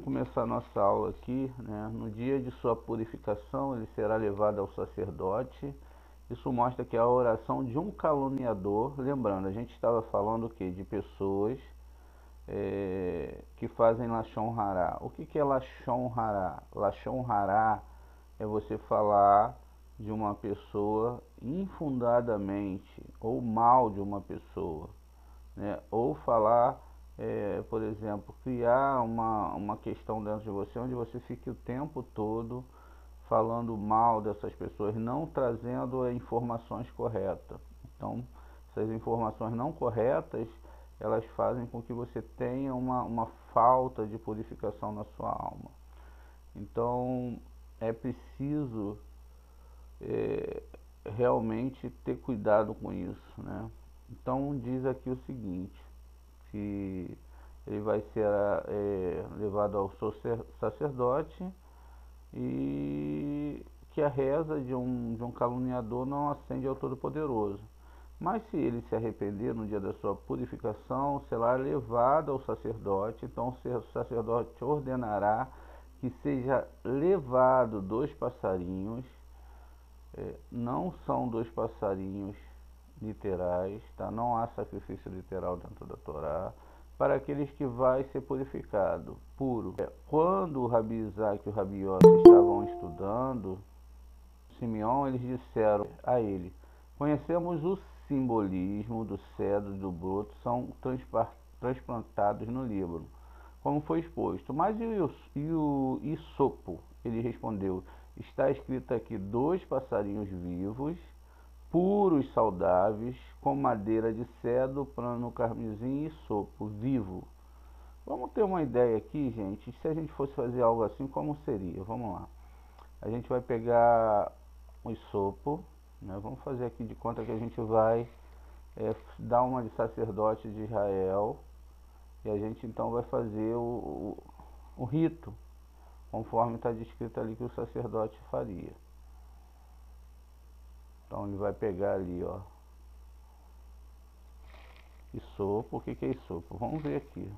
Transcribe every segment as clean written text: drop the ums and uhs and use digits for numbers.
vamos começar nossa aula aqui, né? No dia de sua purificação, ele será levado ao sacerdote. Isso mostra que é a oração de um caluniador. Lembrando, a gente estava falando o quê? De pessoas que fazem Lashon Hará. O que é Lashon Hará? Lashon Hará é você falar de uma pessoa infundadamente, ou mal de uma pessoa, né? Ou falar, por exemplo, criar uma questão dentro de você onde você fique o tempo todo falando mal dessas pessoas, não trazendo informações corretas. Então, essas informações não corretas, elas fazem com que você tenha uma falta de purificação na sua alma. Então, é preciso realmente ter cuidado com isso, né? Então, diz aqui o seguinte, que ele vai ser levado ao sacerdote e que a reza de um caluniador não acende ao Todo-Poderoso. Mas se ele se arrepender no dia da sua purificação, será levado ao sacerdote. Então o sacerdote ordenará que seja levado 2 passarinhos, não são 2 passarinhos literais, tá? Não há sacrifício literal dentro da Torá, para aqueles que vai ser purificado, puro. Quando o Rabi Isaac e o Rabi Yossi estavam estudando Simeão, eles disseram a ele: conhecemos o simbolismo do cedro e do broto, são transplantados no Líbano, como foi exposto. Mas e o isopo? Ele respondeu: está escrito aqui 2 passarinhos vivos, puros, saudáveis, com madeira de cedro, plano carmesim e sopo, vivo. Vamos ter uma ideia aqui, gente, se a gente fosse fazer algo assim, como seria? Vamos lá. A gente vai pegar o isopo, né? Vamos fazer aqui de conta que a gente vai dar uma de sacerdote de Israel, e a gente então vai fazer o rito, conforme está descrito ali que o sacerdote faria. Então ele vai pegar ali, ó, isopo. O que é isopo? Vamos ver aqui.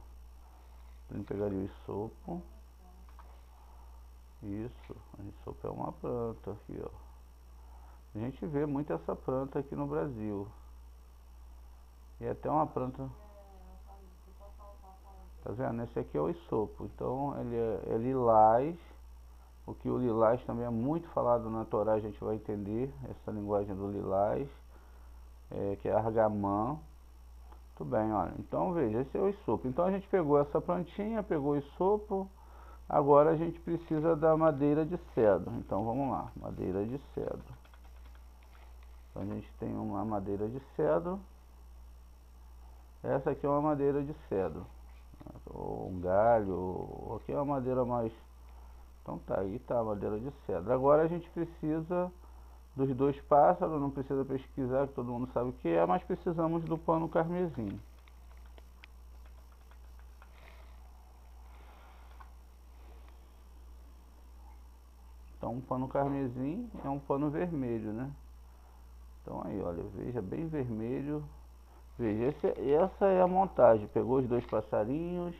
Ele pegaria o isopo. Isso, a isopo é uma planta aqui, ó. A gente vê muito essa planta aqui no Brasil. E até uma planta. Tá vendo? Esse aqui é o isopo. Então ele é lilás. O que o lilás também é muito falado na Torá, a gente vai entender essa linguagem do lilás, que é argamã. Muito bem, olha. Então veja, esse é o isopo. Então a gente pegou essa plantinha, pegou o isopo. Agora a gente precisa da madeira de cedro. Então vamos lá, madeira de cedro. Então a gente tem uma madeira de cedro. Essa aqui é uma madeira de cedro, ou um galho, ou aqui é uma madeira mais. Então tá, aí tá a madeira de cedro. Agora a gente precisa dos 2 pássaros, não precisa pesquisar, que todo mundo sabe o que é, mas precisamos do pano carmesim. Então um pano carmesim é um pano vermelho, né? Então aí, olha, veja, bem vermelho. Veja, essa é a montagem. Pegou os 2 passarinhos,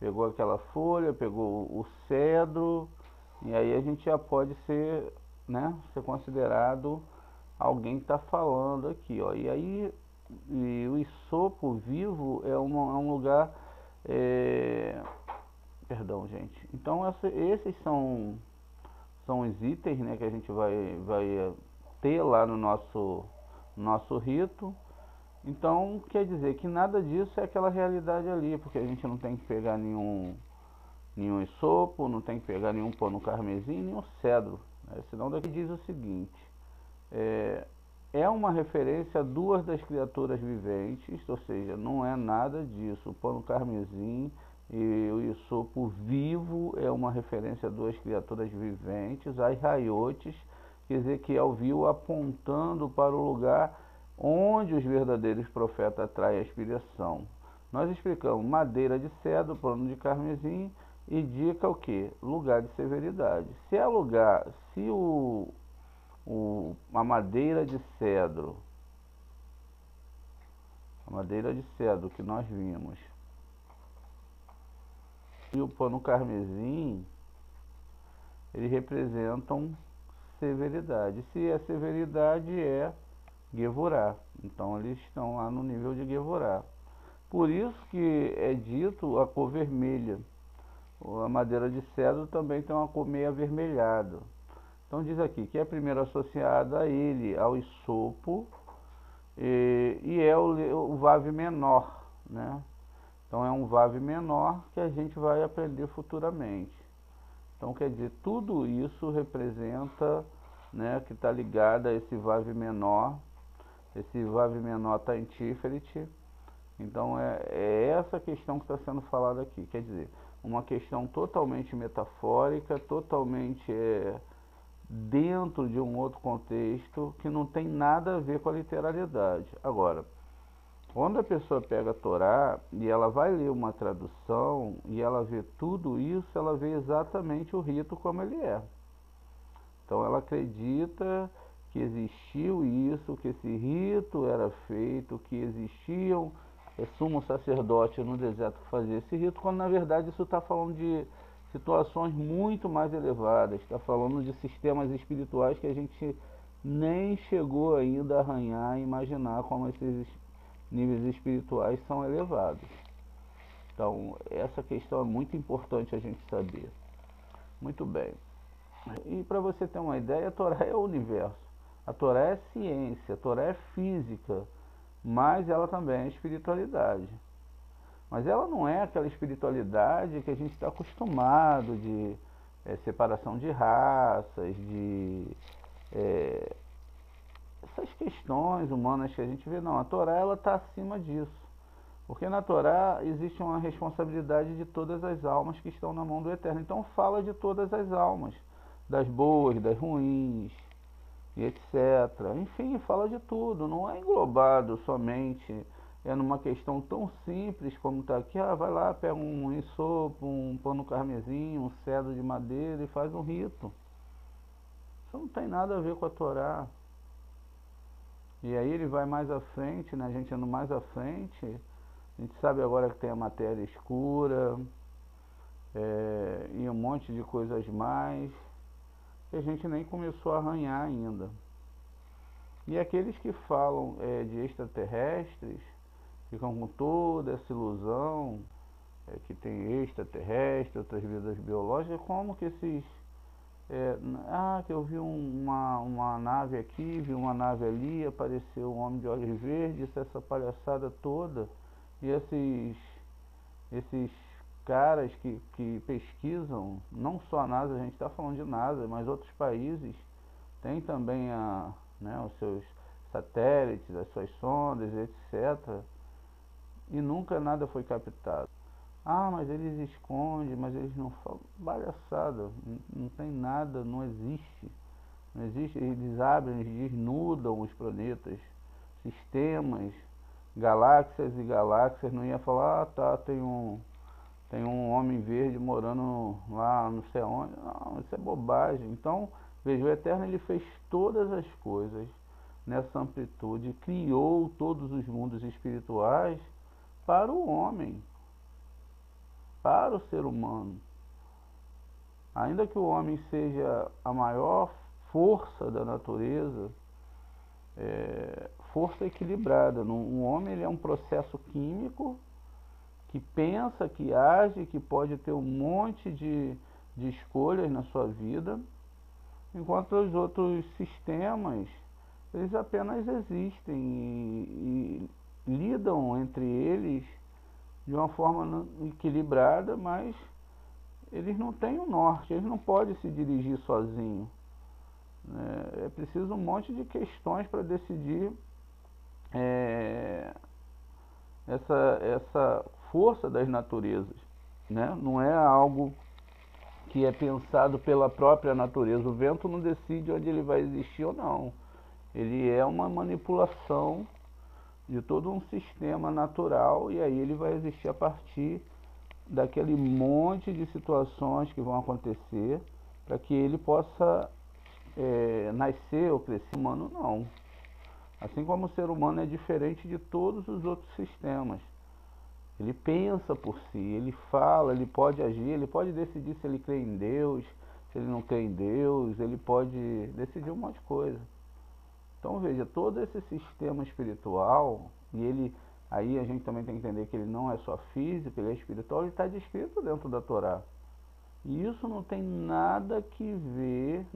pegou aquela folha, pegou o cedro, e aí a gente já pode ser, né, ser considerado alguém que está falando aqui, ó. E aí, o isopo vivo é um lugar, perdão, gente. Então esses são os itens, né, que a gente vai ter lá no nosso rito. Então quer dizer que nada disso é aquela realidade ali, porque a gente não tem que pegar nenhum isopo, não tem que pegar nenhum pano carmesim, nenhum cedro, né? Senão daqui diz o seguinte: é uma referência a 2 das criaturas viventes, ou seja, não é nada disso. O pano carmesim e o isopo vivo é uma referência a 2 criaturas viventes, as raiotes, que Ezequiel viu apontando para o lugar onde os verdadeiros profetas traem a inspiração. Nós explicamos madeira de cedro, pano de carmesim, indica o que? Lugar de severidade. Se é lugar, se a madeira de cedro, que nós vimos, e o pano carmesim, eles representam severidade. Se é severidade, é Gevurah. Então eles estão lá no nível de Gevurah. Por isso que é dito a cor vermelha. A madeira de cedro também tem uma cor meio avermelhada. Então diz aqui que é primeiro associada a ele, ao isopo, e é o Vav menor, né? Então é um Vav menor que a gente vai aprender futuramente. Então quer dizer, tudo isso representa, né, que está ligado a esse Vav menor. Esse Vav menor está em Tiferet. Então é essa questão que está sendo falada aqui. Quer dizer, uma questão totalmente metafórica, totalmente dentro de um outro contexto, que não tem nada a ver com a literalidade. Agora, quando a pessoa pega a Torá e ela vai ler uma tradução e ela vê tudo isso, ela vê exatamente o rito como ele é. Então ela acredita que existiu isso, que esse rito era feito, que existiam sumo sacerdote no deserto que fazia esse rito, quando na verdade isso está falando de situações muito mais elevadas, está falando de sistemas espirituais que a gente nem chegou ainda a arranhar e imaginar como esses níveis espirituais são elevados. Então, essa questão é muito importante a gente saber. Muito bem. E para você ter uma ideia, a Torá é o universo. A Torá é ciência, a Torá é física, mas ela também é espiritualidade. Mas ela não é aquela espiritualidade que a gente está acostumado de separação de raças, de essas questões humanas que a gente vê. Não, a Torá ela está acima disso. Porque na Torá existe uma responsabilidade de todas as almas que estão na mão do Eterno. Então fala de todas as almas, das boas, das ruins, e etc. Enfim, fala de tudo, não é englobado somente numa questão tão simples como está aqui. Ah, vai lá, pega um isopo, um pano carmesim, um cedro de madeira e faz um rito. Isso não tem nada a ver com a Torá. E aí ele vai mais à frente, né? A gente indo mais à frente, a gente sabe agora que tem a matéria escura, e um monte de coisas mais, que a gente nem começou a arranhar ainda. E aqueles que falam de extraterrestres, ficam com toda essa ilusão, que tem extraterrestre, outras vidas biológicas, como que esses... que eu vi uma nave aqui, vi uma nave ali, apareceu um homem de olhos verdes, essa palhaçada toda, e esses caras que pesquisam, não só a NASA, a gente está falando de NASA, mas outros países, tem também os seus satélites, as suas sondas, etc. E nunca nada foi captado. Ah, mas eles escondem, mas eles não falam. Palhaçada, não tem nada, não existe. Não existe, eles abrem, eles desnudam os planetas, sistemas, galáxias e galáxias, não ia falar, tem um homem verde morando lá não sei onde. Não, isso é bobagem. Então, veja, o Eterno ele fez todas as coisas nessa amplitude, criou todos os mundos espirituais para o homem, para o ser humano. Ainda que o homem seja a maior força da natureza, força equilibrada. Um homem ele é um processo químico que pensa, que age, que pode ter um monte de escolhas na sua vida, enquanto os outros sistemas, eles apenas existem e lidam entre eles de uma forma equilibrada, mas eles não têm o norte, eles não podem se dirigir sozinhos. É preciso um monte de questões para decidir essa força das naturezas, né? Não é algo que é pensado pela própria natureza. O vento não decide onde ele vai existir ou não. Ele é uma manipulação de todo um sistema natural, e aí ele vai existir a partir daquele monte de situações que vão acontecer para que ele possa nascer ou crescer. O humano não. Assim como o ser humano é diferente de todos os outros sistemas. Ele pensa por si, ele fala, ele pode agir, ele pode decidir se ele crê em Deus, se ele não crê em Deus, ele pode decidir um monte de coisa. Então veja, todo esse sistema espiritual, e ele, aí a gente também tem que entender que ele não é só físico, ele é espiritual, ele está descrito dentro da Torá. E isso não tem nada que ver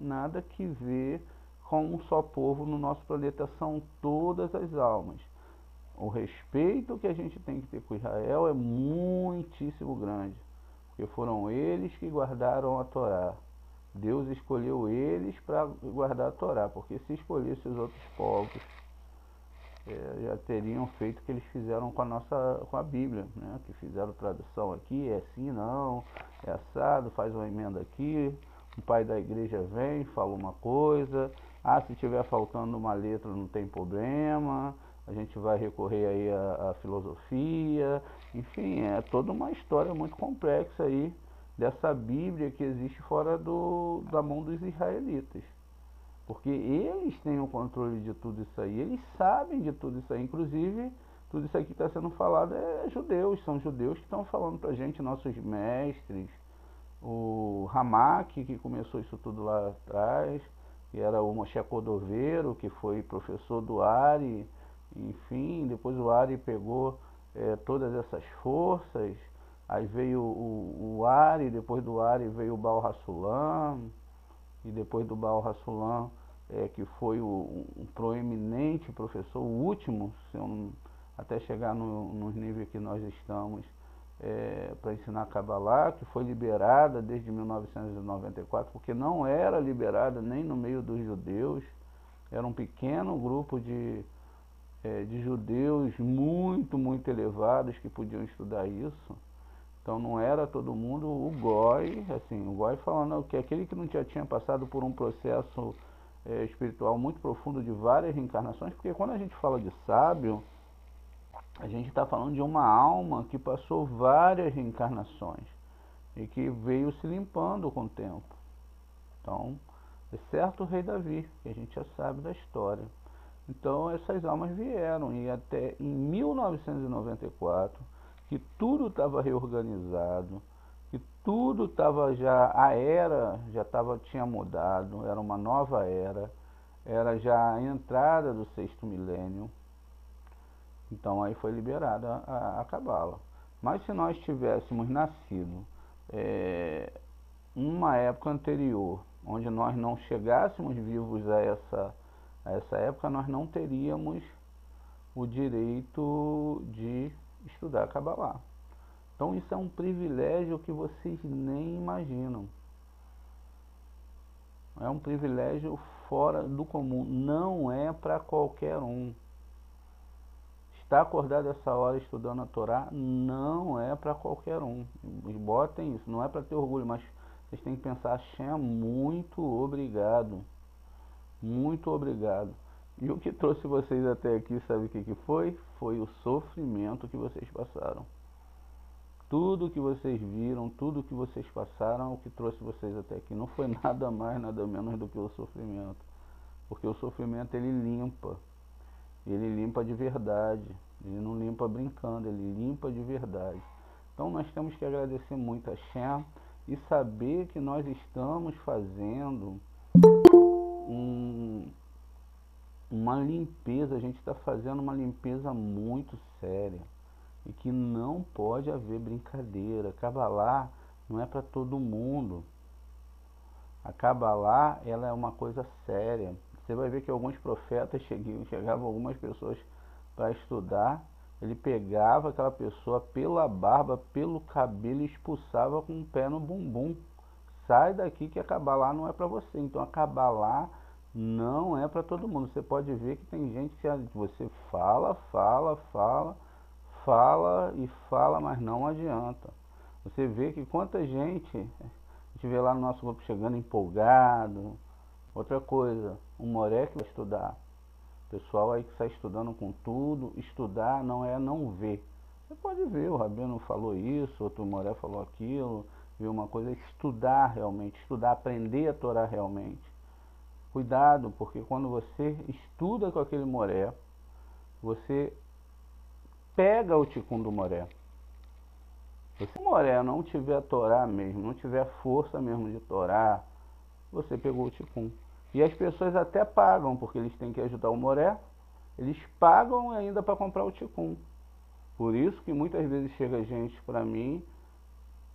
com um só povo no nosso planeta, são todas as almas. O respeito que a gente tem que ter com Israel é muitíssimo grande, porque foram eles que guardaram a Torá. Deus escolheu eles para guardar a Torá, porque se escolhesse os outros povos, já teriam feito o que eles fizeram com a Bíblia, né? Que fizeram tradução aqui, é assim não, é assado, faz uma emenda aqui, o pai da igreja vem, fala uma coisa, se tiver faltando uma letra não tem problema, a gente vai recorrer aí à filosofia, enfim, é toda uma história muito complexa aí dessa Bíblia que existe fora da mão dos israelitas. Porque eles têm o controle de tudo isso aí, eles sabem de tudo isso aí, inclusive tudo isso aqui que está sendo falado é judeus, são judeus que estão falando pra gente, nossos mestres, o Ramak, que começou isso tudo lá atrás, que era o Moshe Cordoveiro, que foi professor do Ari, enfim, depois o Ari pegou todas essas forças, aí veio o Ari, depois do Ari veio o Baal Hassulam, e depois do Baal Hassulam, que foi um proeminente professor, o último, até chegar nos níveis que nós estamos, para ensinar Kabbalah, que foi liberada desde 1994, porque não era liberada nem no meio dos judeus, era um pequeno grupo de judeus muito elevados que podiam estudar isso. Então não era todo mundo, o Goi, assim, o Goi falando que aquele que não tinha passado por um processo espiritual muito profundo de várias reencarnações, porque quando a gente fala de sábio, a gente está falando de uma alma que passou várias reencarnações e que veio se limpando com o tempo. Então, exceto o rei Davi, que a gente já sabe da história. Então essas almas vieram e até em 1994, que tudo estava reorganizado, que tudo estava a era tinha mudado, era uma nova era já a entrada do sexto milênio, então aí foi liberada a Cabala. Mas se nós tivéssemos nascido numa época anterior, onde nós não chegássemos vivos a essa época, nós não teríamos o direito de estudar Kabbalah. Então isso é um privilégio que vocês nem imaginam. É um privilégio fora do comum, não é para qualquer um. Estar acordado essa hora estudando a Torá não é para qualquer um. Botem isso, não é para ter orgulho, mas vocês têm que pensar, Hashem, muito obrigado. Muito obrigado. E o que trouxe vocês até aqui, sabe o que foi? Foi o sofrimento que vocês passaram. Tudo que vocês viram, tudo que vocês passaram é o que trouxe vocês até aqui. Não foi nada mais, nada menos do que o sofrimento. Porque o sofrimento ele limpa de verdade. Ele não limpa brincando, ele limpa de verdade. Então nós temos que agradecer muito a Hashem e saber que nós estamos fazendo uma limpeza, a gente está fazendo uma limpeza muito séria e que não pode haver brincadeira. Kabbalah não é para todo mundo. A Kabbalah, ela é uma coisa séria. Você vai ver que alguns profetas chegavam algumas pessoas para estudar, ele pegava aquela pessoa pela barba, pelo cabelo e expulsava com o pé no bumbum. Sai daqui que a Kabbalah não é para você. Então a Kabbalah não é para todo mundo. Você pode ver que tem gente que você fala, mas não adianta. Você vê que quanta gente, a gente vê lá no nosso grupo chegando empolgado. Outra coisa, um Moré que vai estudar. Pessoal aí que está estudando com tudo, estudar não é não ver. Você pode ver, o Rabino falou isso, outro Moré falou aquilo, ver uma coisa, é estudar realmente, estudar, aprender a Torá realmente. Cuidado, porque quando você estuda com aquele Moré, você pega o Tikkun do Moré. Se o Moré não tiver Torá mesmo, não tiver força mesmo de Torá, você pegou o Tikkun. E as pessoas até pagam, porque eles têm que ajudar o Moré, eles pagam ainda para comprar o Tikkun. Por isso que muitas vezes chega gente para mim,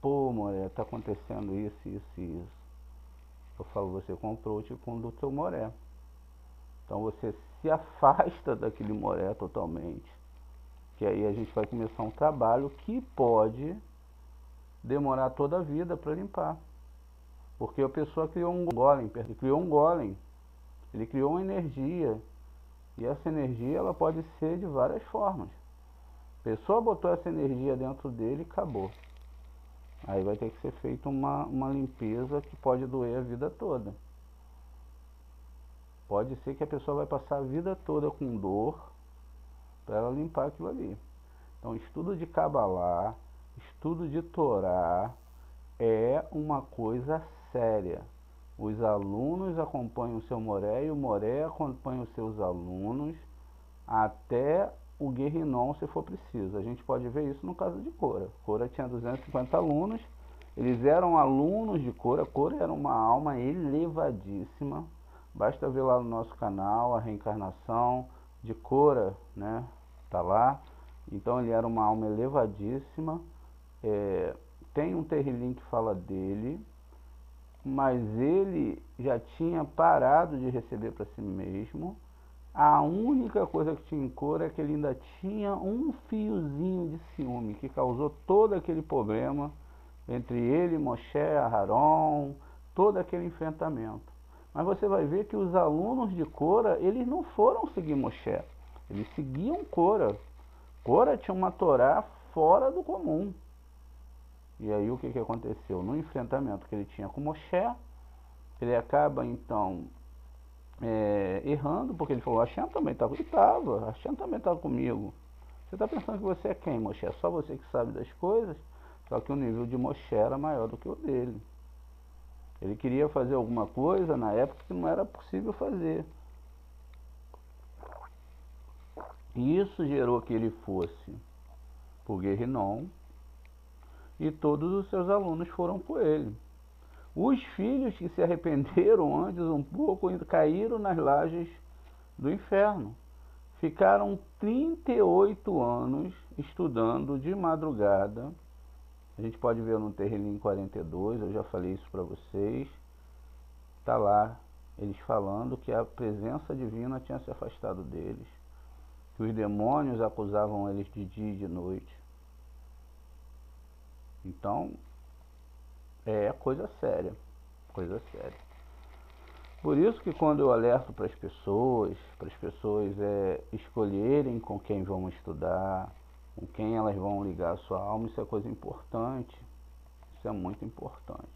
pô, Moré, tá acontecendo isso, isso e isso. Eu falo, você comprou o Tikkun do seu Moré. Então você se afasta daquele Moré totalmente. Que aí a gente vai começar um trabalho que pode demorar toda a vida para limpar. Porque a pessoa criou um golem, ele criou uma energia. E essa energia ela pode ser de várias formas. A pessoa botou essa energia dentro dele e acabou. Aí vai ter que ser feita uma limpeza que pode doer a vida toda. Pode ser que a pessoa vai passar a vida toda com dor para ela limpar aquilo ali. Então, estudo de Kabbalah, estudo de Torá é uma coisa séria. Os alunos acompanham o seu Moré e o Moré acompanha os seus alunos até o Guerrinon, se for preciso. A gente pode ver isso no caso de Cora. Cora tinha 250 alunos, eles eram alunos de Cora. Cora era uma alma elevadíssima. Basta ver lá no nosso canal a reencarnação de Cora, né? Tá lá. Então ele era uma alma elevadíssima. Tem um Terrilim que fala dele, mas ele já tinha parado de receber para si mesmo. A única coisa que tinha em Cora é que ele ainda tinha um fiozinho de ciúme, que causou todo aquele problema entre ele, Moshe, Aharon, todo aquele enfrentamento. Mas você vai ver que os alunos de Cora, eles não foram seguir Moshe, eles seguiam Cora. Cora tinha uma Torá fora do comum. E aí o que aconteceu? No enfrentamento que ele tinha com Moshe, ele acaba então errando, porque ele falou, Hashem também estava, Hashem também estava comigo. Você está pensando que você é quem, Moshe? É só você que sabe das coisas? Só que o nível de Moshe era maior do que o dele. Ele queria fazer alguma coisa na época que não era possível fazer. E isso gerou que ele fosse por Guerrinon, e todos os seus alunos foram com ele. Os filhos que se arrependeram antes um pouco caíram nas lajes do inferno. Ficaram 38 anos estudando de madrugada. A gente pode ver no Terrilim 42, eu já falei isso para vocês. Está lá, eles falando que a presença divina tinha se afastado deles. Que os demônios acusavam eles de dia e de noite. Então, é coisa séria, coisa séria. Por isso que quando eu alerto para as pessoas escolherem com quem vão estudar, com quem elas vão ligar a sua alma, isso é coisa importante, isso é muito importante.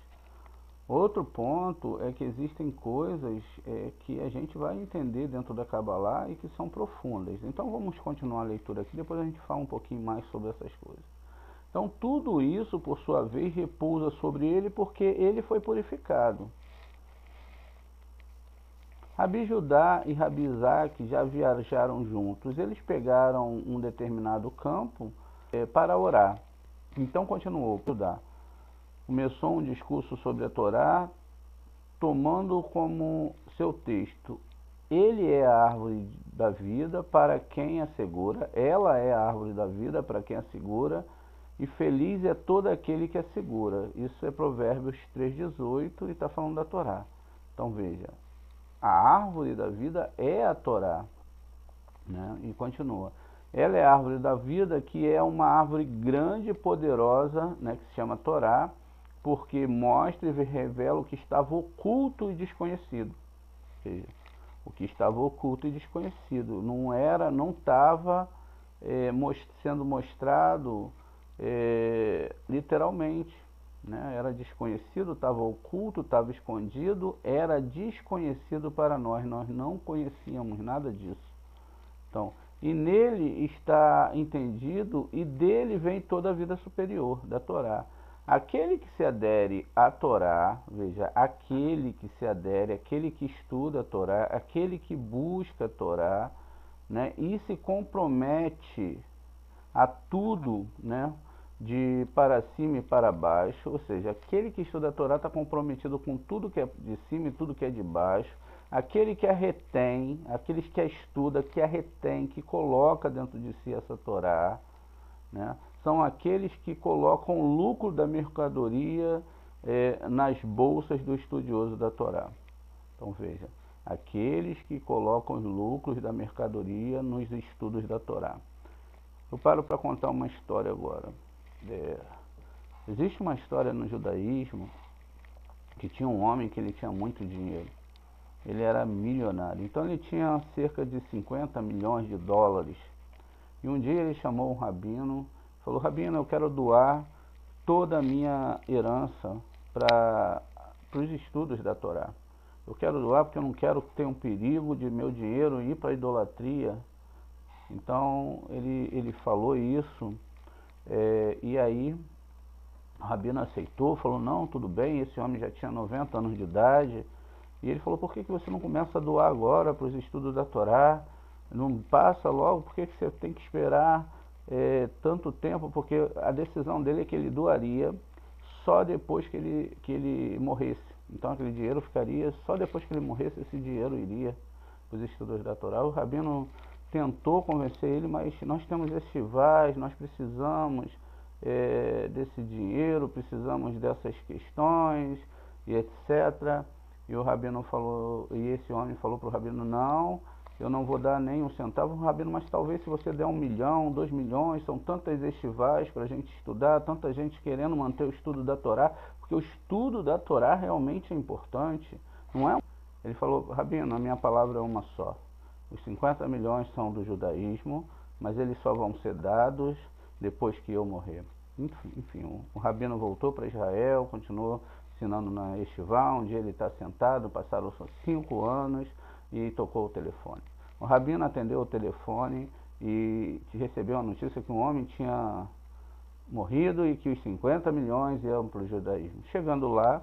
Outro ponto é que existem coisas que a gente vai entender dentro da Kabbalah e que são profundas. Então vamos continuar a leitura aqui, depois a gente fala um pouquinho mais sobre essas coisas. Então tudo isso, por sua vez, repousa sobre ele porque ele foi purificado. Rabi Judá e Rabi Isaac já viajaram juntos. Eles pegaram um determinado campo para orar. Então continuou Judá. Começou um discurso sobre a Torá, tomando como seu texto: ele é a árvore da vida para quem a segura, ela é a árvore da vida para quem a segura, e feliz é todo aquele que a segura. Isso é Provérbios 3,18 e está falando da Torá. Então veja, a árvore da vida é a Torá, né? E continua. Ela é a árvore da vida, que é uma árvore grande e poderosa, né, que se chama Torá, porque mostra e revela o que estava oculto e desconhecido. Ou seja, o que estava oculto e desconhecido. Não estava sendo mostrado literalmente. Né? Era desconhecido, estava oculto, estava escondido, era desconhecido para nós. Nós não conhecíamos nada disso. Então, e nele está entendido, e dele vem toda a vida superior da Torá. Aquele que se adere à Torá, veja, aquele que se adere, aquele que estuda a Torá, aquele que busca a Torá, né, e se compromete a tudo, né, de para cima e para baixo, ou seja, aquele que estuda a Torá está comprometido com tudo que é de cima e tudo que é de baixo. Aquele que a retém, aqueles que a estuda, que a retém, que coloca dentro de si essa Torá, né? São aqueles que colocam o lucro da mercadoria nas bolsas do estudioso da Torá. Então veja, aqueles que colocam os lucros da mercadoria nos estudos da Torá. Eu paro para contar uma história agora. Existe uma história no judaísmo que tinha um homem que ele tinha muito dinheiro. Ele era milionário, então ele tinha cerca de 50 milhões de dólares. E um dia ele chamou um rabino, falou: Rabino, eu quero doar toda a minha herança para os estudos da Torá. Eu quero doar porque eu não quero ter um perigo de meu dinheiro ir para a idolatria. Então ele falou isso, e aí o rabino aceitou, falou: não, tudo bem. Esse homem já tinha 90 anos de idade. E ele falou: por que você não começa a doar agora para os estudos da Torá? Não passa logo? Por que você tem que esperar tanto tempo? Porque a decisão dele é que ele doaria só depois que ele morresse. Então aquele dinheiro ficaria, só depois que ele morresse, esse dinheiro iria para os estudos da Torá. O rabino tentou convencer ele, mas nós temos festivais, nós precisamos desse dinheiro, precisamos dessas questões e etc. E o rabino falou, e esse homem falou para o rabino: não, eu não vou dar nem um centavo. O rabino: mas talvez se você der 1 milhão, 2 milhões, são tantas estivais para a gente estudar, tanta gente querendo manter o estudo da Torá, porque o estudo da Torá realmente é importante, não é? Ele falou: rabino, a minha palavra é uma só. Os 50 milhões são do judaísmo, mas eles só vão ser dados depois que eu morrer. Enfim, o rabino voltou para Israel, continuou ensinando na Yeshiva, onde ele está sentado. Passaram 5 anos e tocou o telefone. O rabino atendeu o telefone e recebeu a notícia que um homem tinha morrido e que os 50 milhões iam para o judaísmo. Chegando lá,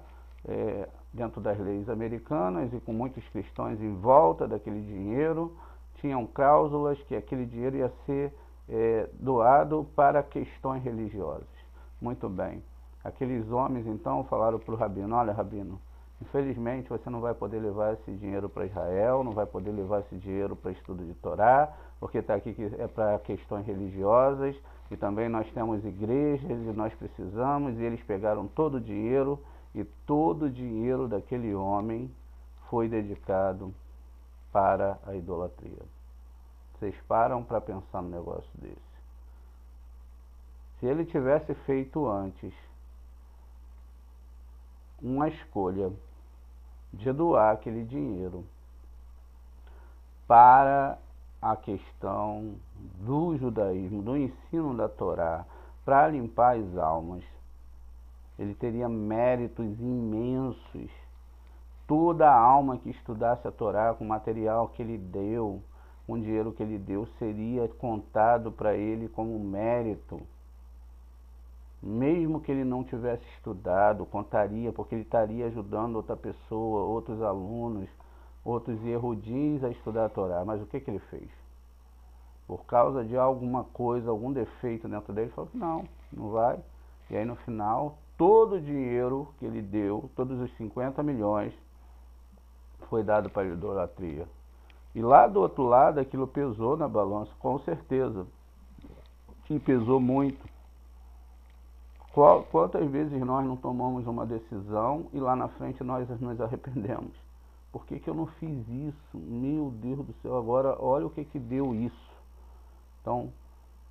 dentro das leis americanas e com muitos cristãos em volta daquele dinheiro, tinham cláusulas que aquele dinheiro ia ser doado para questões religiosas. Muito bem. Aqueles homens então falaram para o rabino: olha, rabino, infelizmente você não vai poder levar esse dinheiro para Israel, não vai poder levar esse dinheiro para estudo de Torá, porque está aqui que é para questões religiosas, e também nós temos igrejas e nós precisamos. E eles pegaram todo o dinheiro, e todo o dinheiro daquele homem foi dedicado para a idolatria. Vocês param para pensar num negócio desse? Se ele tivesse feito antes uma escolha de doar aquele dinheiro para a questão do judaísmo, do ensino da Torá, para limpar as almas, ele teria méritos imensos. Toda alma que estudasse a Torá com o material que ele deu, com o dinheiro que ele deu, seria contado para ele como mérito. Mesmo que ele não tivesse estudado, contaria, porque ele estaria ajudando outra pessoa, outros alunos, outros erudins a estudar a Torá. Mas o que ele fez? Por causa de alguma coisa, algum defeito dentro dele, ele falou que não vai. E aí no final, todo o dinheiro que ele deu, todos os 50 milhões, foi dado para a idolatria. E lá do outro lado, aquilo pesou na balança, com certeza. E pesou muito. Quantas vezes nós não tomamos uma decisão e lá na frente nós nos arrependemos? Por que eu não fiz isso? Meu Deus do céu, agora olha o que deu isso. Então,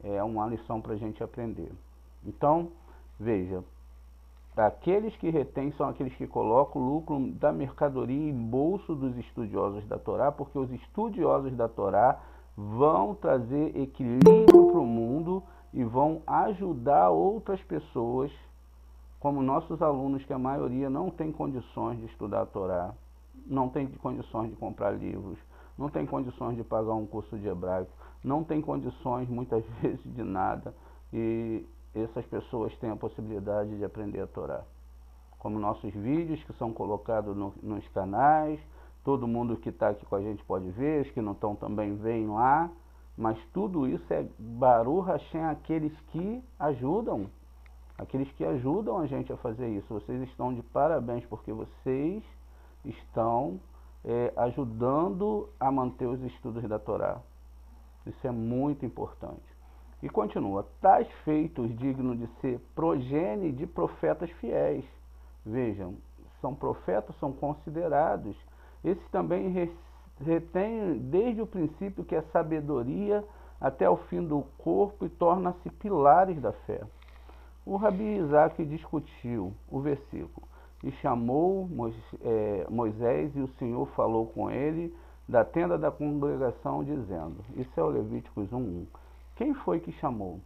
é uma lição para a gente aprender. Então, veja, aqueles que retêm são aqueles que colocam o lucro da mercadoria em bolso dos estudiosos da Torá, porque os estudiosos da Torá vão trazer equilíbrio para o mundo e vão ajudar outras pessoas, como nossos alunos, que a maioria não tem condições de estudar a Torá, não tem condições de comprar livros, não tem condições de pagar um curso de hebraico, não tem condições muitas vezes de nada, e essas pessoas têm a possibilidade de aprender a Torá. Como nossos vídeos que são colocados nos canais, todo mundo que está aqui com a gente pode ver, os que não estão também veem lá, mas tudo isso é Baruch Hashem, aqueles que ajudam. aqueles que ajudam a gente a fazer isso. Vocês estão de parabéns, porque vocês estão ajudando a manter os estudos da Torá. Isso é muito importante. E continua, tais feitos dignos de ser progenie de profetas fiéis. Vejam, são profetas, são considerados. Esses também retêm desde o princípio que é sabedoria até o fim do corpo e torna-se pilares da fé. O Rabi Isaac discutiu o versículo. E chamou Moisés, e o Senhor falou com ele da tenda da congregação, dizendo, isso é o Levíticos 1:1. Quem foi que chamou?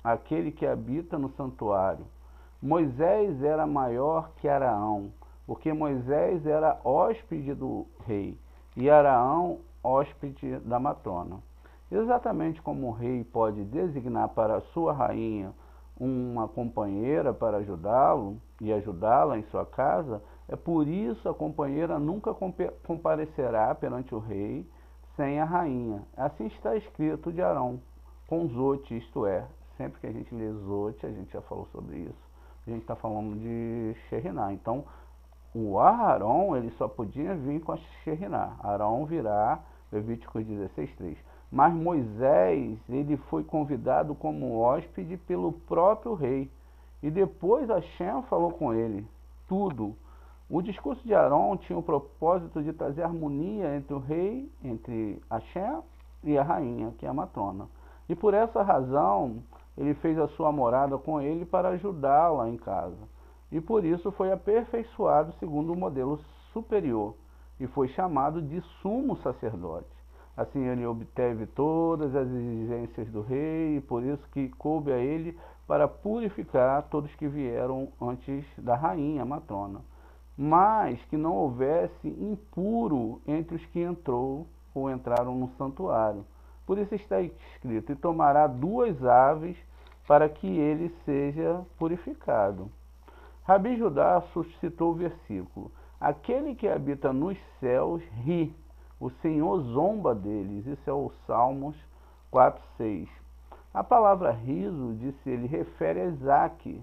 Aquele que habita no santuário. Moisés era maior que Araão, porque Moisés era hóspede do rei, e Araão hóspede da matrona. Exatamente como o rei pode designar para a sua rainha uma companheira para ajudá-lo e ajudá-la em sua casa, é por isso a companheira nunca comparecerá perante o rei sem a rainha. Assim está escrito de Arão, com Zote, isto é, sempre que a gente lê Zote, a gente já falou sobre isso, a gente está falando de Sheriná. Então, o Aharon, ele só podia vir com a Sheriná. Arão virá, Levíticos 16:3. Mas Moisés, ele foi convidado como hóspede pelo próprio rei. E depois Hashem falou com ele tudo. O discurso de Arão tinha o propósito de trazer harmonia entre o rei, entre Hashem e a rainha, que é a matrona. E por essa razão, ele fez a sua morada com ele para ajudá-la em casa. E por isso foi aperfeiçoado segundo o modelo superior e foi chamado de sumo sacerdote. Assim ele obteve todas as exigências do rei, e por isso que coube a ele para purificar todos que vieram antes da rainha matrona, mas que não houvesse impuro entre os que entrou ou entraram no santuário. Por isso está escrito, e tomará 2 aves para que ele seja purificado. Rabi Judá suscitou o versículo, aquele que habita nos céus ri, o Senhor zomba deles. Isso é o Salmos 4:6. A palavra riso, disse ele, refere a Isaac,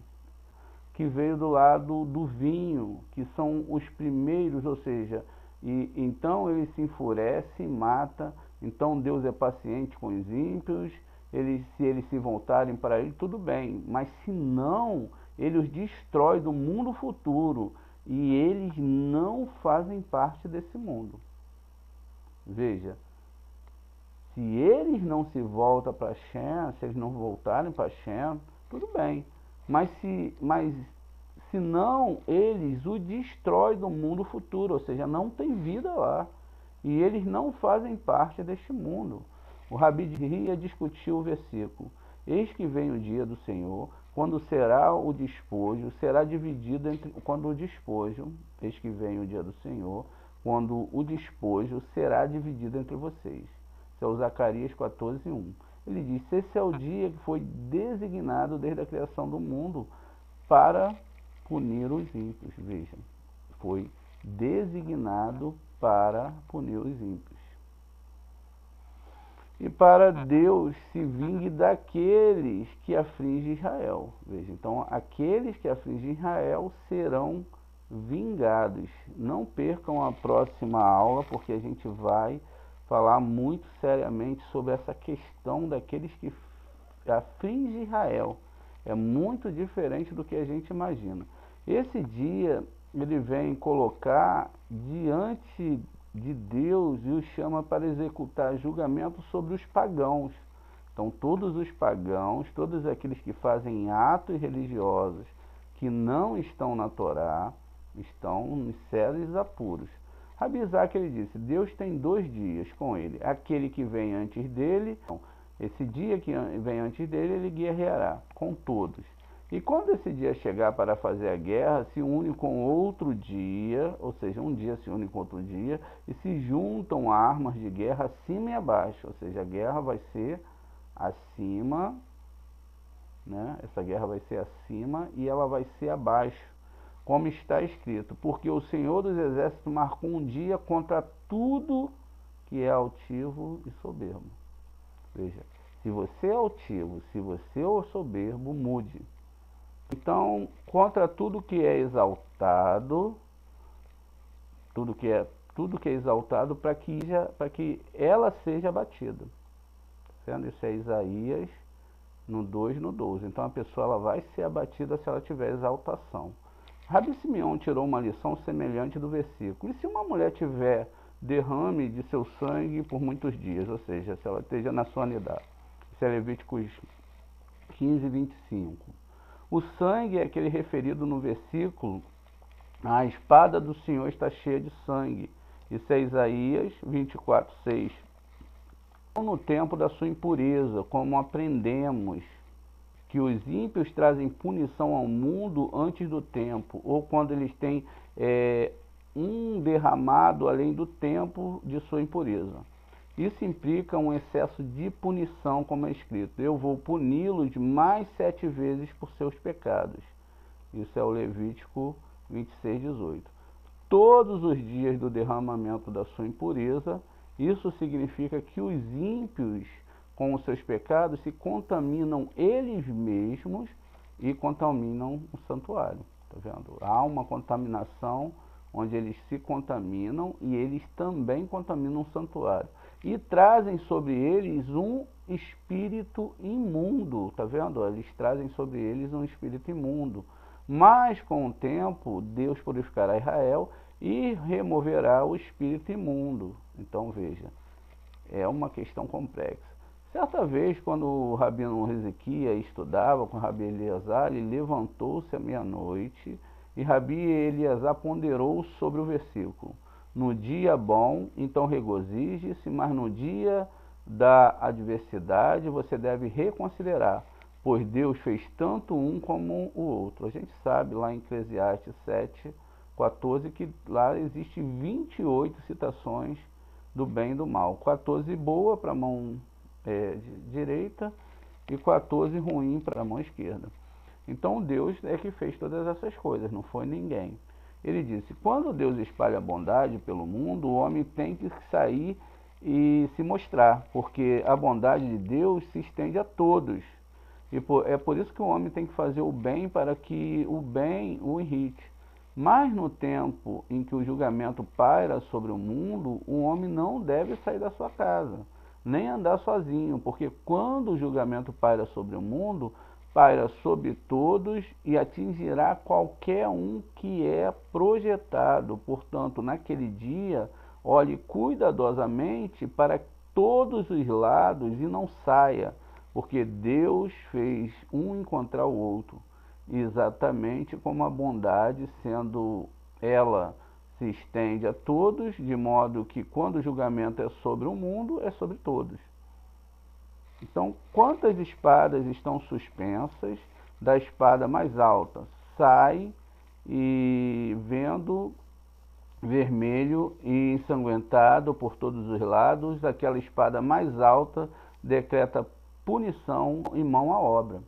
que veio do lado do vinho, que são os primeiros, ou seja, e então ele se enfurece e mata. Então Deus é paciente com os ímpios, se eles se voltarem para ele, tudo bem, mas se não, ele os destrói do mundo futuro, e eles não fazem parte desse mundo. Veja, se eles não se voltam para Hashem, se eles não voltarem para Hashem, tudo bem. Mas se não, eles o destroem do mundo futuro, ou seja, não tem vida lá. E eles não fazem parte deste mundo. O Rabi de Ria discutiu o versículo. Eis que vem o dia do Senhor, quando será o despojo, será dividido entre... Quando o despojo, eis que vem o dia do Senhor, quando o despojo será dividido entre vocês. Isso é o Zacarias 14:1. Ele diz, esse é o dia que foi designado desde a criação do mundo para punir os ímpios. Vejam, foi designado para punir os ímpios. E para Deus se vingue daqueles que afligem Israel. Veja, então aqueles que afligem Israel serão vingados. Não percam a próxima aula, porque a gente vai falar muito seriamente sobre essa questão daqueles que afligem Israel. É muito diferente do que a gente imagina. Esse dia ele vem colocar diante de Deus e os chama para executar julgamento sobre os pagãos. Então todos os pagãos, todos aqueles que fazem atos religiosos que não estão na Torá, estão em sérios apuros. Rabi Isaac, ele disse, Deus tem 2 dias com ele, aquele que vem antes dele, esse dia que vem antes dele, ele guerreará com todos. E quando esse dia chegar para fazer a guerra, se une com outro dia, ou seja, um dia se une com outro dia, e se juntam armas de guerra acima e abaixo, ou seja, a guerra vai ser acima, né? Essa guerra vai ser acima e ela vai ser abaixo, como está escrito, porque o Senhor dos Exércitos marcou um dia contra tudo que é altivo e soberbo. Veja, se você é altivo, se você é soberbo, mude. Então, contra tudo que é exaltado, tudo que é exaltado para que ela seja abatida. Vendo? Isso é Isaías no 2, no 12. Então a pessoa ela vai ser abatida se ela tiver exaltação. Rabi Simeão tirou uma lição semelhante do versículo. E se uma mulher tiver derrame de seu sangue por muitos dias, ou seja, se ela esteja na sua anidade? Isso é Levíticos 15, 25. O sangue é aquele referido no versículo: a espada do Senhor está cheia de sangue. Isso é Isaías 24, 6. No tempo da sua impureza, como aprendemos que os ímpios trazem punição ao mundo antes do tempo, ou quando eles têm um derramado além do tempo de sua impureza. Isso implica um excesso de punição, como é escrito: eu vou puni-los mais 7 vezes por seus pecados. Isso é o Levítico 26, 18. Todos os dias do derramamento da sua impureza. Isso significa que os ímpios, com os seus pecados, se contaminam eles mesmos e contaminam o santuário. Tá vendo? Há uma contaminação onde eles se contaminam e eles também contaminam o santuário. E trazem sobre eles um espírito imundo. Tá vendo? Eles trazem sobre eles um espírito imundo. Mas com o tempo, Deus purificará Israel e removerá o espírito imundo. Então veja, é uma questão complexa. Certa vez, quando o rabino Ezequias estudava com Rabi Eleazar, ele levantou-se à meia-noite e Rabi Eleazar ponderou sobre o versículo: no dia bom, então regozije-se, mas no dia da adversidade você deve reconsiderar, pois Deus fez tanto um como o outro. A gente sabe lá em Eclesiastes 7, 14, que lá existe 28 citações do bem e do mal. 14 boa para a mão direita e 14 ruim para a mão esquerda. Então Deus é que fez todas essas coisas, não foi ninguém. Ele disse: quando Deus espalha a bondade pelo mundo, o homem tem que sair e se mostrar, porque a bondade de Deus se estende a todos. E é por isso que o homem tem que fazer o bem para que o bem o irrite. Mas no tempo em que o julgamento paira sobre o mundo, o homem não deve sair da sua casa, nem andar sozinho, porque quando o julgamento paira sobre o mundo, paira sobre todos e atingirá qualquer um que é projetado. Portanto, naquele dia, olhe cuidadosamente para todos os lados e não saia, porque Deus fez um encontrar o outro. Exatamente como a bondade, sendo ela, se estende a todos, de modo que quando o julgamento é sobre o mundo, é sobre todos. Então, quantas espadas estão suspensas da espada mais alta? Sai e vendo vermelho e ensanguentado por todos os lados, aquela espada mais alta decreta punição e mão à obra.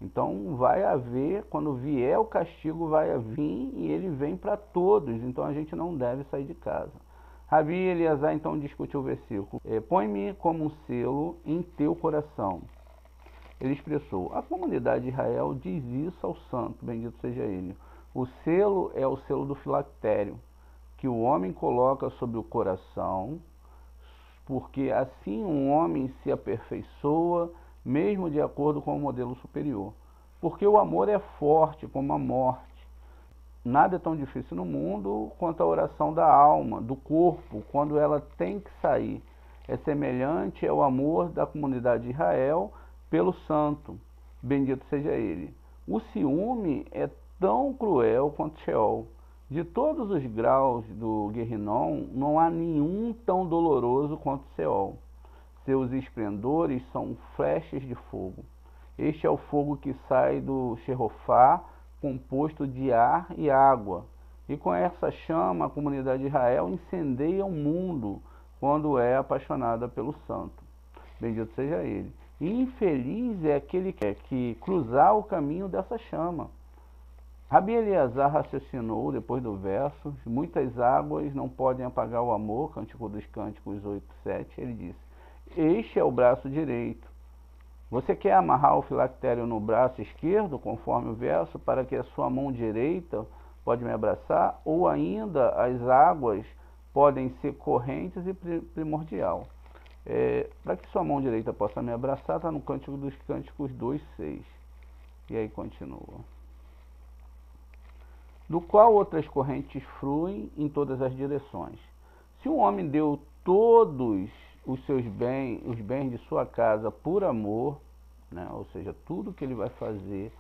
Então vai haver, quando vier o castigo, vai vir e ele vem para todos. Então a gente não deve sair de casa. Rabi Eleazar então discutiu o versículo: põe-me como um selo em teu coração. Ele expressou: a comunidade de Israel diz isso ao santo, bendito seja ele. O selo é o selo do filactério, que o homem coloca sobre o coração, porque assim um homem se aperfeiçoa, mesmo de acordo com o modelo superior. Porque o amor é forte como a morte. Nada é tão difícil no mundo quanto a oração da alma, do corpo, quando ela tem que sair. É semelhante ao amor da comunidade de Israel pelo santo, bendito seja ele. O ciúme é tão cruel quanto Sheol. De todos os graus do Guerrinom, não há nenhum tão doloroso quanto Sheol. Seus esplendores são flechas de fogo. Este é o fogo que sai do Xerofá, composto de ar e água. E com essa chama, a comunidade de Israel incendeia o mundo quando é apaixonada pelo santo. Bendito seja ele. E infeliz é aquele que cruzar o caminho dessa chama. Rabi Eleazar raciocinou depois do verso: muitas águas não podem apagar o amor, Cântico dos Cânticos 8:7. Ele disse: este é o braço direito. Você quer amarrar o filactério no braço esquerdo, conforme o verso, para que a sua mão direita pode me abraçar? Ou ainda as águas podem ser correntes e primordial? Para que sua mão direita possa me abraçar, está no Cântico dos Cânticos 2:6. E aí continua. Do qual outras correntes fluem em todas as direções. Se um homem deu todos os seus bens, os bens de sua casa por amor, né? Ou seja, tudo que ele vai fazer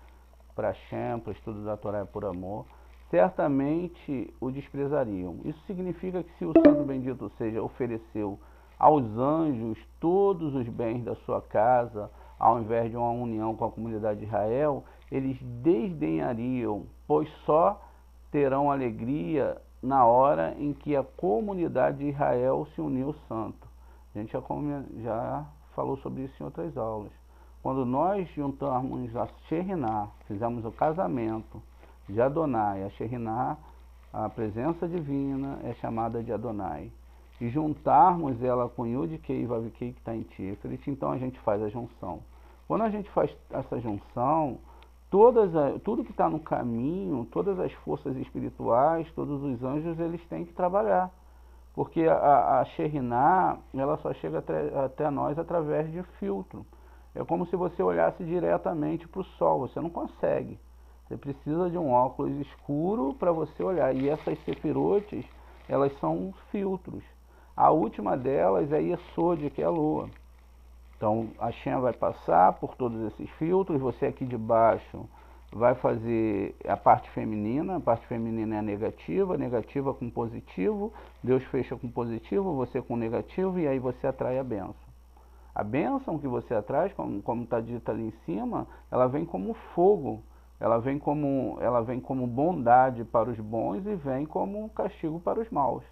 para Hashem, para o estudo da Torá é por amor, certamente o desprezariam. Isso significa que se o Santo Bendito, ou seja, ofereceu aos anjos todos os bens da sua casa, ao invés de uma união com a comunidade de Israel, eles desdenhariam, pois só terão alegria na hora em que a comunidade de Israel se uniu ao santo. A gente já falou sobre isso em outras aulas. Quando nós juntamos a Shekhinah, fizemos o casamento de Adonai, a Shekhinah, a presença divina é chamada de Adonai, e juntarmos ela com Yud-Kei e Vav-Kei que está em Tiferet, então a gente faz a junção. Quando a gente faz essa junção, tudo que está no caminho, todas as forças espirituais, todos os anjos, eles têm que trabalhar. Porque a Shekhinah, ela só chega até nós através de filtro. É como se você olhasse diretamente para o sol, você não consegue. Você precisa de um óculos escuro para você olhar. E essas sefirotes, elas são filtros. A última delas é Yesod, que é a lua. Então, a Shem vai passar por todos esses filtros, você aqui de baixo vai fazer a parte feminina é a negativa com positivo, Deus fecha com positivo, você com negativo, e aí você atrai a bênção. A bênção que você atrai, como está dito ali em cima, ela vem como fogo, ela vem como bondade para os bons e vem como castigo para os maus.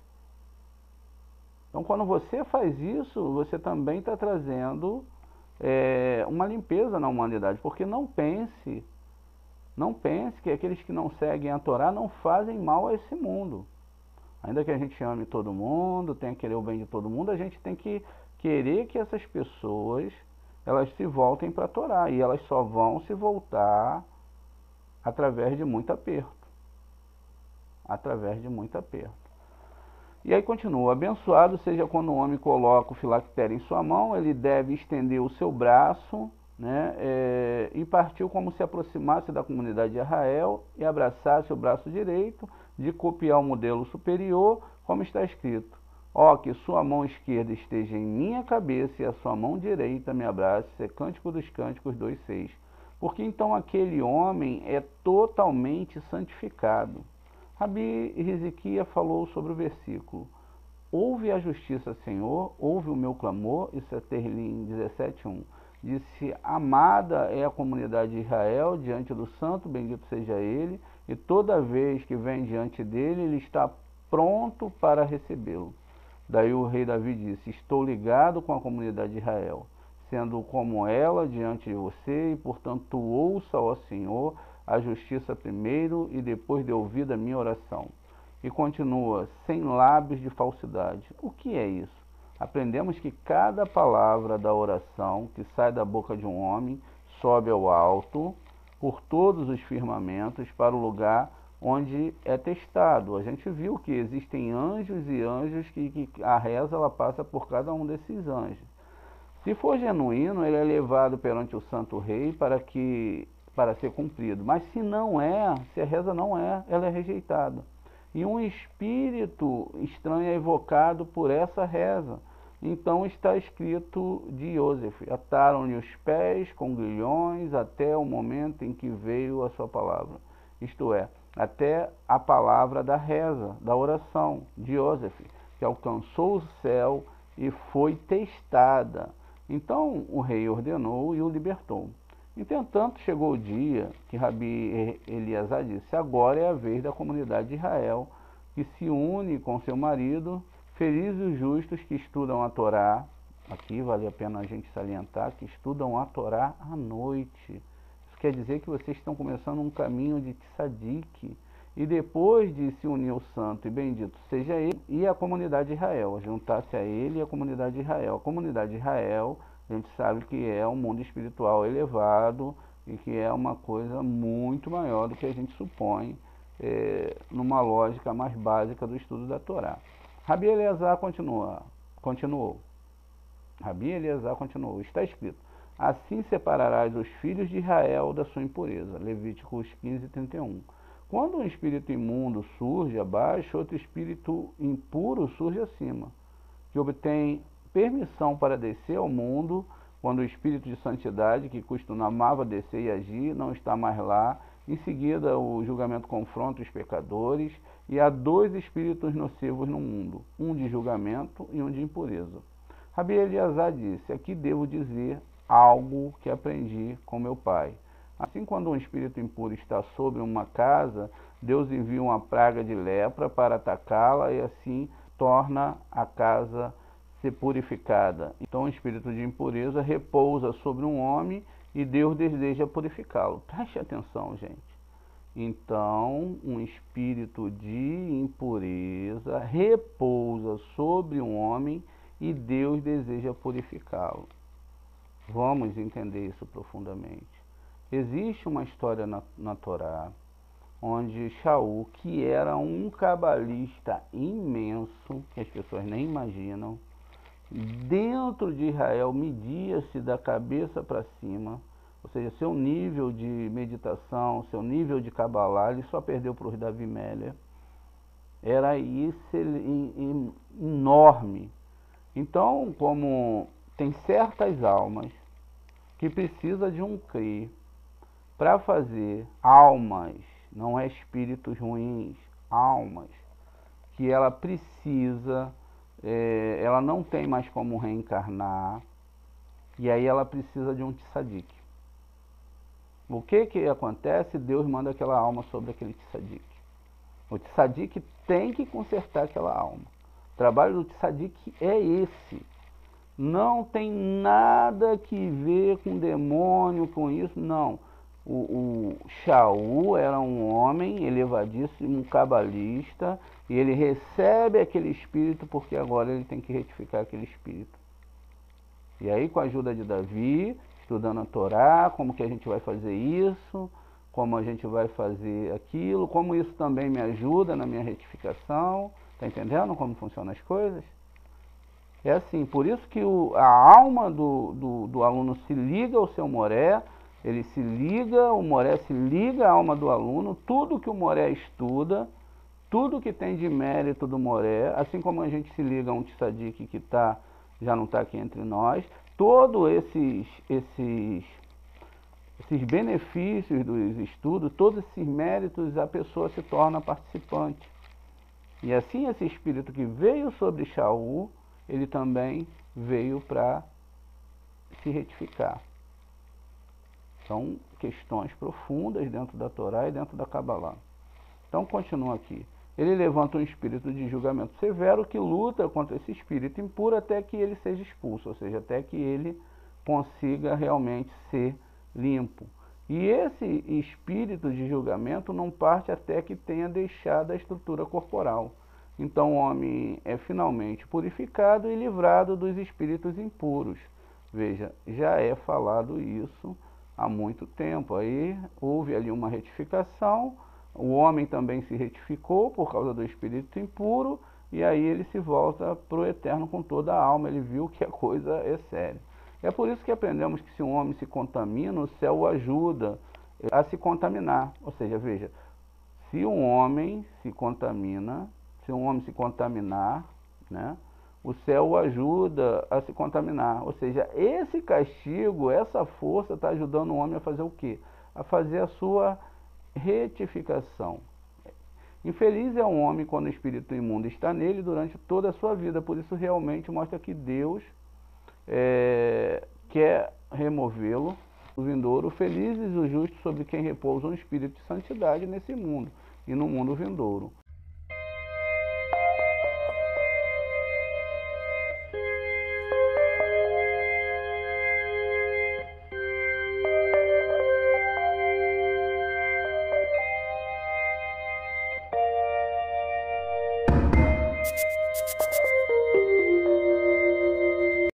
Então, quando você faz isso, você também está trazendo uma limpeza na humanidade, porque não pense que aqueles que não seguem a Torá não fazem mal a esse mundo. Ainda que a gente ame todo mundo, tenha que querer o bem de todo mundo, a gente tem que querer que essas pessoas elas se voltem para a Torá, e elas só vão se voltar através de muito aperto. Através de muito aperto. E aí continua, abençoado seja quando o homem coloca o filactério em sua mão, ele deve estender o seu braço, né, e partiu como se aproximasse da comunidade de Israel e abraçasse o braço direito, de copiar o modelo superior, como está escrito. Ó, que sua mão esquerda esteja em minha cabeça e a sua mão direita me abrace, é Cântico dos Cânticos 2:6. Porque então aquele homem é totalmente santificado. Rabi Hiziquia falou sobre o versículo. Ouve a justiça, Senhor, ouve o meu clamor, isso é Tehillim 17:1. Disse, amada é a comunidade de Israel diante do santo, bendito seja ele, e toda vez que vem diante dele, ele está pronto para recebê-lo. Daí o rei Davi disse, estou ligado com a comunidade de Israel, sendo como ela diante de você, e portanto ouça, ó Senhor, a justiça primeiro e depois de ouvida a minha oração. E continua, sem lábios de falsidade. O que é isso? Aprendemos que cada palavra da oração que sai da boca de um homem sobe ao alto, por todos os firmamentos, para o lugar onde é testado. A gente viu que existem anjos e anjos que a reza ela passa por cada um desses anjos. Se for genuíno, ele é levado perante o Santo Rei para ser cumprido. Mas se não é, se a reza não é, ela é rejeitada. E um espírito estranho é evocado por essa reza. Então está escrito de Yosef, ataram-lhe os pés com grilhões até o momento em que veio a sua palavra. Isto é, até a palavra da reza, da oração de Yosef, que alcançou o céu e foi testada. Então o rei ordenou e o libertou. Entretanto, chegou o dia que Rabi Eliasar disse, agora é a vez da comunidade de Israel, que se une com seu marido, felizes os justos que estudam a Torá, aqui vale a pena a gente salientar, que estudam a Torá à noite. Isso quer dizer que vocês estão começando um caminho de tzadik, e depois de se unir ao santo e bendito seja ele e a comunidade de Israel, juntar-se a ele e a comunidade de Israel. A comunidade de Israel a gente sabe que é um mundo espiritual elevado e que é uma coisa muito maior do que a gente supõe numa lógica mais básica do estudo da Torá. Rabi Eleazar continuou. Rabi Eleazar continuou. Está escrito: assim separarás os filhos de Israel da sua impureza. Levíticos 15:31. Quando um espírito imundo surge abaixo, outro espírito impuro surge acima, que obtém permissão para descer ao mundo, quando o espírito de santidade, que costumava descer e agir, não está mais lá. Em seguida, o julgamento confronta os pecadores, e há dois espíritos nocivos no mundo, um de julgamento e um de impureza. Rabi Eleazar disse: aqui devo dizer algo que aprendi com meu pai. Assim, quando um espírito impuro está sobre uma casa, Deus envia uma praga de lepra para atacá-la e assim torna a casa ser purificada. Então, o espírito de impureza repousa sobre um homem e Deus deseja purificá-lo. Preste atenção, gente. Então, um espírito de impureza repousa sobre um homem e Deus deseja purificá-lo. Vamos entender isso profundamente. Existe uma história na Torá onde Shaul, que era um cabalista imenso, que as pessoas nem imaginam, dentro de Israel media-se da cabeça para cima, ou seja, seu nível de meditação, seu nível de cabalá, ele só perdeu para os Davi Meller, era isso enorme. Então, como tem certas almas que precisa de um CRI para fazer almas, não é espíritos ruins, almas, que ela precisa, ela não tem mais como reencarnar, e aí ela precisa de um tzadik. O que acontece? Deus manda aquela alma sobre aquele tzadik. O tzadik tem que consertar aquela alma. O trabalho do tzadik é esse. Não tem nada que ver com demônio, com isso, não. O Shaul era um homem elevadíssimo, um cabalista, e ele recebe aquele espírito porque agora ele tem que retificar aquele espírito. E aí, com a ajuda de Davi, estudando a Torá, como que a gente vai fazer isso, como a gente vai fazer aquilo, como isso também me ajuda na minha retificação. Está entendendo como funcionam as coisas? É assim, por isso que a alma do aluno se liga ao seu moré, ele se liga, o moré se liga à alma do aluno, tudo que o moré estuda, tudo que tem de mérito do moré, assim como a gente se liga a um tzadik que já não está aqui entre nós, todos esses benefícios dos estudos, todos esses méritos, a pessoa se torna participante. E assim esse espírito que veio sobre Shaul, ele também veio para se retificar. São questões profundas dentro da Torá e dentro da Kabbalah. Então, continua aqui. Ele levanta um espírito de julgamento severo que luta contra esse espírito impuro até que ele seja expulso, ou seja, até que ele consiga realmente ser limpo. E esse espírito de julgamento não parte até que tenha deixado a estrutura corporal. Então o homem é finalmente purificado e livrado dos espíritos impuros. Veja, já é falado isso há muito tempo. Aí houve ali uma retificação, o homem também se retificou por causa do espírito impuro, e aí ele se volta para o eterno com toda a alma, ele viu que a coisa é séria. É por isso que aprendemos que se um homem se contamina, o céu o ajuda a se contaminar. Ou seja, veja, se um homem se contamina, se um homem se contaminar, né, o céu o ajuda a se contaminar. Ou seja, esse castigo, essa força está ajudando o homem a fazer o quê? A fazer a sua retificação. Infeliz é um homem quando o espírito imundo está nele durante toda a sua vida. Por isso realmente mostra que Deus quer removê-lo do vindouro. Felizes os justos sobre quem repousa um espírito de santidade nesse mundo e no mundo vindouro.